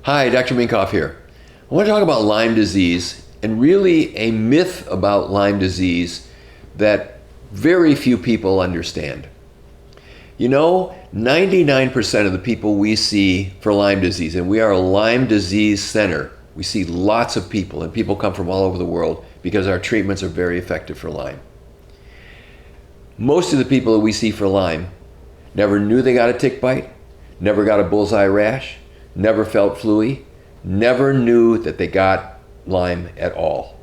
Hi, Dr. Minkoff here. I want to talk about Lyme disease and really a myth about Lyme disease that very few people understand. You know, 99% of the people we see for Lyme disease, and we are a Lyme Disease Center, we see lots of people, and people come from all over the world because our treatments are very effective for Lyme. Most of the people that we see for Lyme never knew they got a tick bite, never got a bullseye rash, never felt fluey, never knew that they got Lyme at all.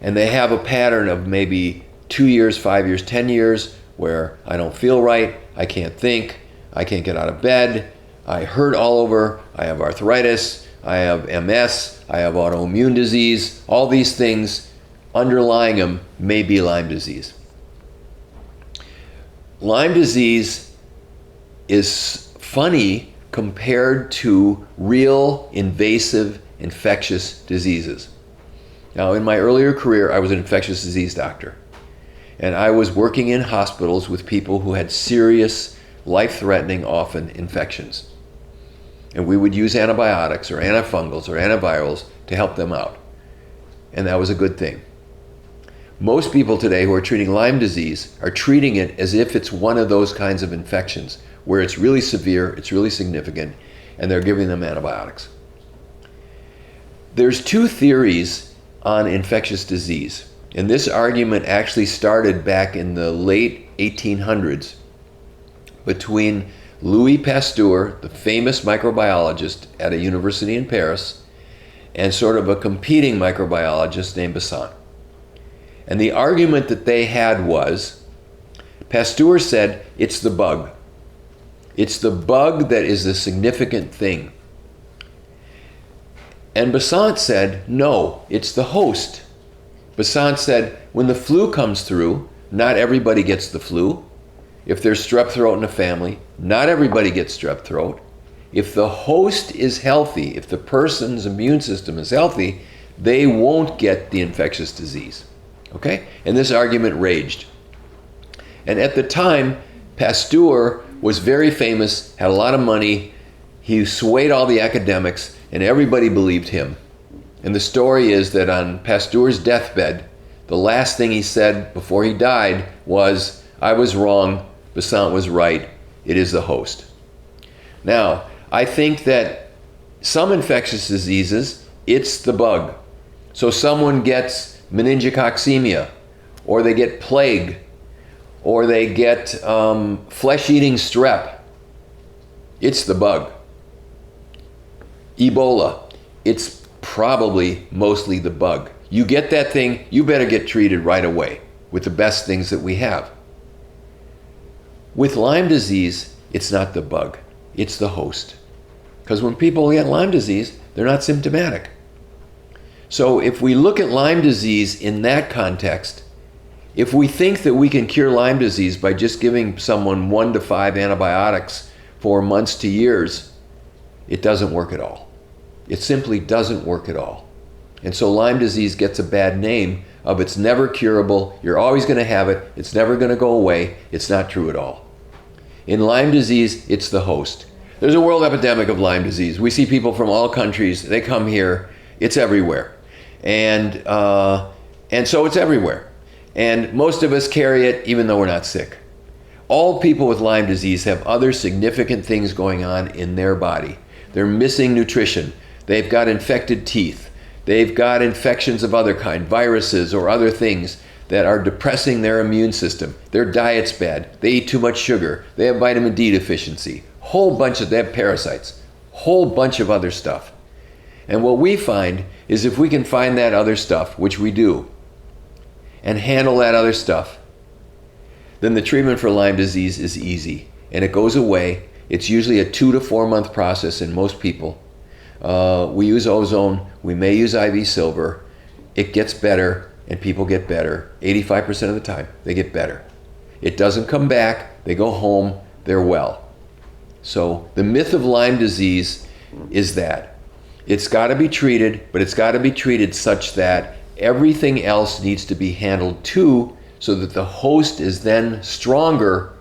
And they have a pattern of maybe 2 years, 5 years, 10 years where I don't feel right, I can't think, I can't get out of bed, I hurt all over, I have arthritis, I have MS, I have autoimmune disease. All these things underlying them may be Lyme disease. Lyme disease is funny compared to real invasive infectious diseases. Now, in my earlier career, I was an infectious disease doctor, and I was working in hospitals with people who had serious, life-threatening, often infections. And we would use antibiotics or antifungals or antivirals to help them out. And that was a good thing. Most people today who are treating Lyme disease are treating it as if it's one of those kinds of infections where it's really severe, it's really significant, and they're giving them antibiotics. There's two theories on infectious disease, and this argument actually started back in the late 1800s between Louis Pasteur, the famous microbiologist at a university in Paris, and sort of a competing microbiologist named Bassam. And the argument that they had was, Pasteur said, it's the bug. It's the bug that is the significant thing. And Bassam said, no, it's the host. Bassam said, when the flu comes through, not everybody gets the flu. If there's strep throat in a family, not everybody gets strep throat. If the host is healthy, if the person's immune system is healthy, they won't get the infectious disease. Okay? And this argument raged. And at the time, Pasteur was very famous, had a lot of money, he swayed all the academics, and everybody believed him. And the story is that on Pasteur's deathbed, the last thing he said before he died was, I was wrong, Bassam was right, it is the host. Now, I think that some infectious diseases, it's the bug. So someone gets meningococcemia, or they get plague, or they get flesh-eating strep. It's the bug. Ebola, it's probably mostly the bug. You get that thing, you better get treated right away with the best things that we have. With Lyme disease, it's not the bug, it's the host. Because when people get Lyme disease, they're not symptomatic. So if we look at Lyme disease in that context, if we think that we can cure Lyme disease by just giving someone 1 to 5 antibiotics for months to years, it doesn't work at all. It simply doesn't work at all. And so Lyme disease gets a bad name of it's never curable, you're always going to have it, it's never going to go away. It's not true at all. In Lyme disease, it's the host. There's a world epidemic of Lyme disease. We see people from all countries, they come here, it's everywhere. And so it's everywhere. And most of us carry it even though we're not sick. All people with Lyme disease have other significant things going on in their body. They're missing nutrition. They've got infected teeth. They've got infections of other kind, viruses or other things that are depressing their immune system. Their diet's bad. They eat too much sugar. They have vitamin D deficiency. They have parasites. Whole bunch of other stuff. And what we find is if we can find that other stuff, which we do, and handle that other stuff, then the treatment for Lyme disease is easy and it goes away. It's usually a 2 to 4 month process in most people. We use ozone, we may use IV silver. It gets better and people get better. 85% of the time, they get better. It doesn't come back, they go home, they're well. So the myth of Lyme disease is that it's got to be treated, but it's got to be treated such that everything else needs to be handled too, so that the host is then stronger.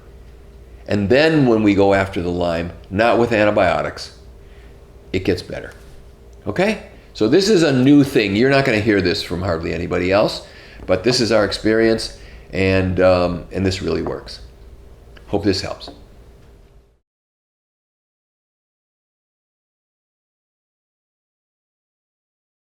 And then when we go after the Lyme, not with antibiotics, it gets better. Okay? So this is a new thing. You're not going to hear this from hardly anybody else, but this is our experience, and this really works. Hope this helps.